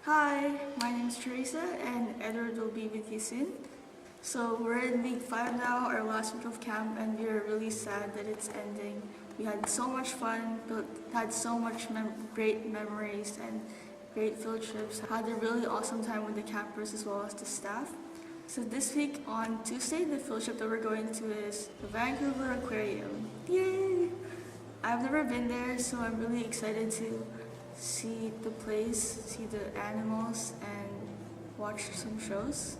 Hi, my name is Teresa and Edward will be with you soon. So we're in week 5 now, our last week of camp, and we're really sad that it's ending. We had so much fun, had so much great memories and great field trips, had a really awesome time with the campers as well as the staff. So this week on Tuesday, the field trip that we're going to is the Vancouver Aquarium. Yay! I've never been there, so I'm really excited to see the place, see the animals, and watch some shows.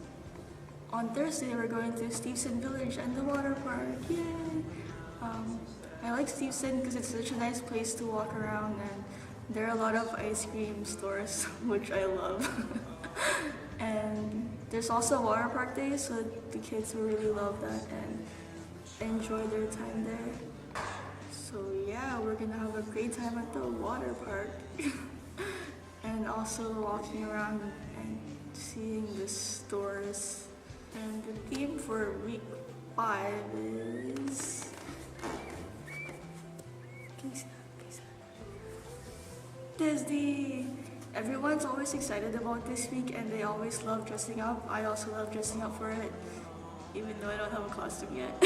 On Thursday, we're going to Stevenson Village and the water park. Yay! I like Stevenson because it's such a nice place to walk around, and there are a lot of ice cream stores, which I love. And there's also a water park day, so the kids will really love that and enjoy their time there. So yeah, we're gonna have a great time at the water park. And also walking around and seeing the stores. And the theme for week 5 is Disney. Everyone's always excited about this week and they always love dressing up. I also love dressing up for it, even though I don't have a costume yet.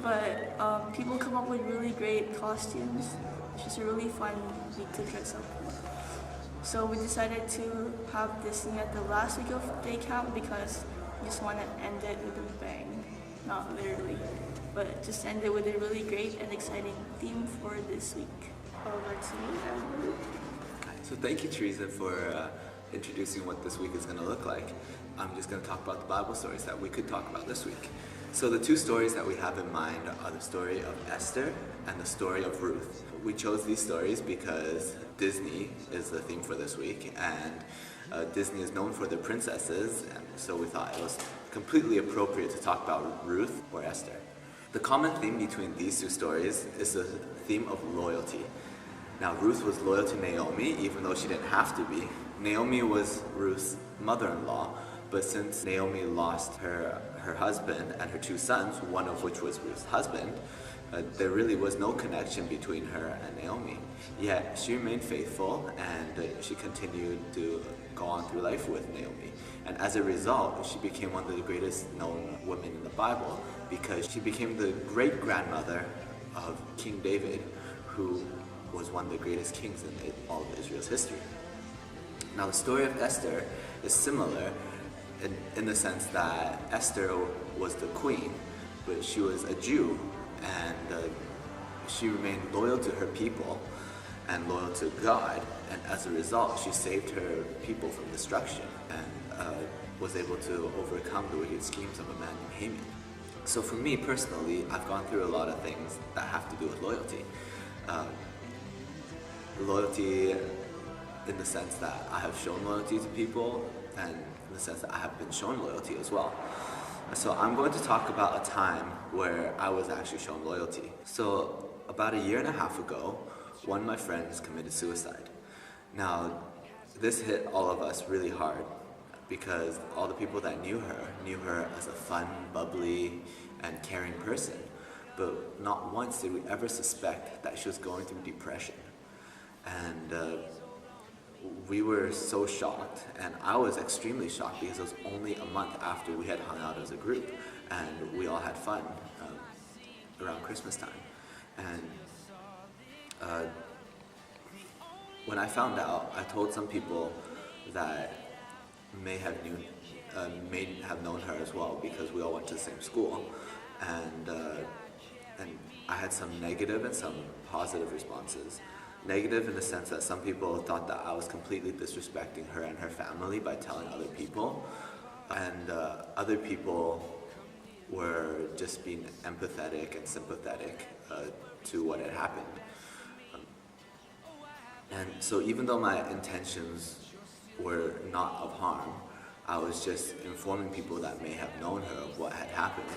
But people come up with really great costumes. It's just a really fun week to dress up. So we decided to have Disney at the last week of day camp because we just want to end it with a bang. Not literally, but just end it with a really great and exciting theme for this week. Over to you, So thank you, Teresa, for introducing what this week is going to look like. I'm just going to talk about the Bible stories that we could talk about this week. So the two stories that we have in mind are the story of Esther and the story of Ruth. We chose these stories because Disney is the theme for this week, and Disney is known for their princesses, and so we thought it was completely appropriate to talk about Ruth or Esther. The common theme between these two stories is the theme of loyalty. Now, Ruth was loyal to Naomi, even though she didn't have to be. Naomi was Ruth's mother-in-law, but since Naomi lost her husband and her 2 sons, one of which was Ruth's husband, there really was no connection between her and Naomi. Yet, she remained faithful and she continued to go on through life with Naomi. And as a result, she became one of the greatest known women in the Bible because she became the great-grandmother of King David, who was one of the greatest kings in all of Israel's history. Now, the story of Esther is similar in the sense that Esther was the queen, but she was a Jew, and she remained loyal to her people and loyal to God, and as a result, she saved her people from destruction and was able to overcome the wicked schemes of a man named Haman. So for me personally, I've gone through a lot of things that have to do with loyalty. Loyalty in the sense that I have shown loyalty to people, and in the sense that I have been shown loyalty as well. So I'm going to talk about a time where I was actually shown loyalty. So about 1.5 years ago, one of my friends committed suicide. Now, this hit all of us really hard because all the people that knew her as a fun, bubbly, and caring person. But not once did we ever suspect that she was going through depression. And we were so shocked, and I was extremely shocked because it was only a month after we had hung out as a group and we all had fun around Christmas time. And when I found out, I told some people that may have known her as well because we all went to the same school, and I had some negative and some positive responses. Negative in the sense that some people thought that I was completely disrespecting her and her family by telling other people, and other people were just being empathetic and sympathetic to what had happened. And so even though my intentions were not of harm, I was just informing people that may have known her of what had happened.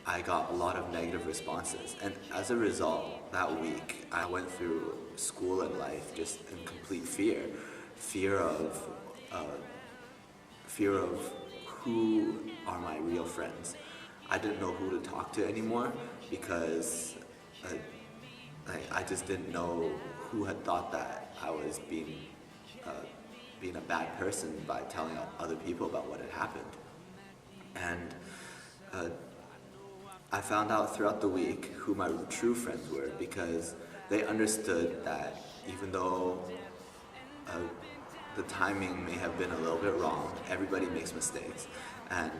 I got a lot of negative responses, and as a result, that week I went through school and life just in complete fear of who are my real friends. I didn't know who to talk to anymore because I just didn't know who had thought that I was being being a bad person by telling other people about what had happened. And I found out throughout the week who my true friends were, because they understood that even though the timing may have been a little bit wrong, everybody makes mistakes, and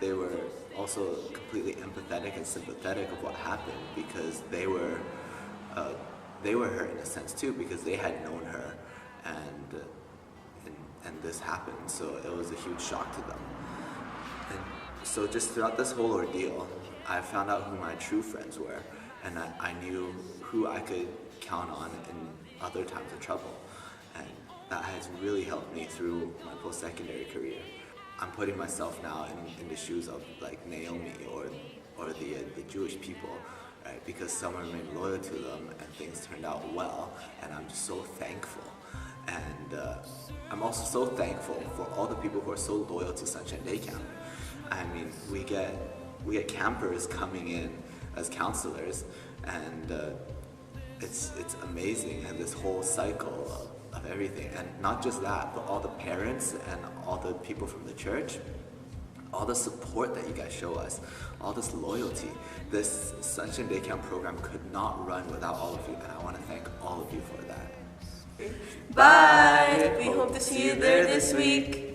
they were also completely empathetic and sympathetic of what happened, because they were hurt in a sense too, because they had known her, and this happened, so it was a huge shock to them. And so just throughout this whole ordeal, I found out who my true friends were, and I knew who I could count on in other times of trouble, and that has really helped me through my post-secondary career. I'm putting myself now in the shoes of like Naomi or the Jewish people, right? Because some remained loyal to them and things turned out well, and I'm just so thankful. And I'm also so thankful for all the people who are so loyal to Sonshine Day Camp. I mean, we get campers coming in as counselors, and it's amazing, and this whole cycle of everything. And not just that, but all the parents and all the people from the church, all the support that you guys show us, all this loyalty. This Sonshine Day Camp program could not run without all of you, and I want to thank all of you for that. Bye! We hope to see you there this week.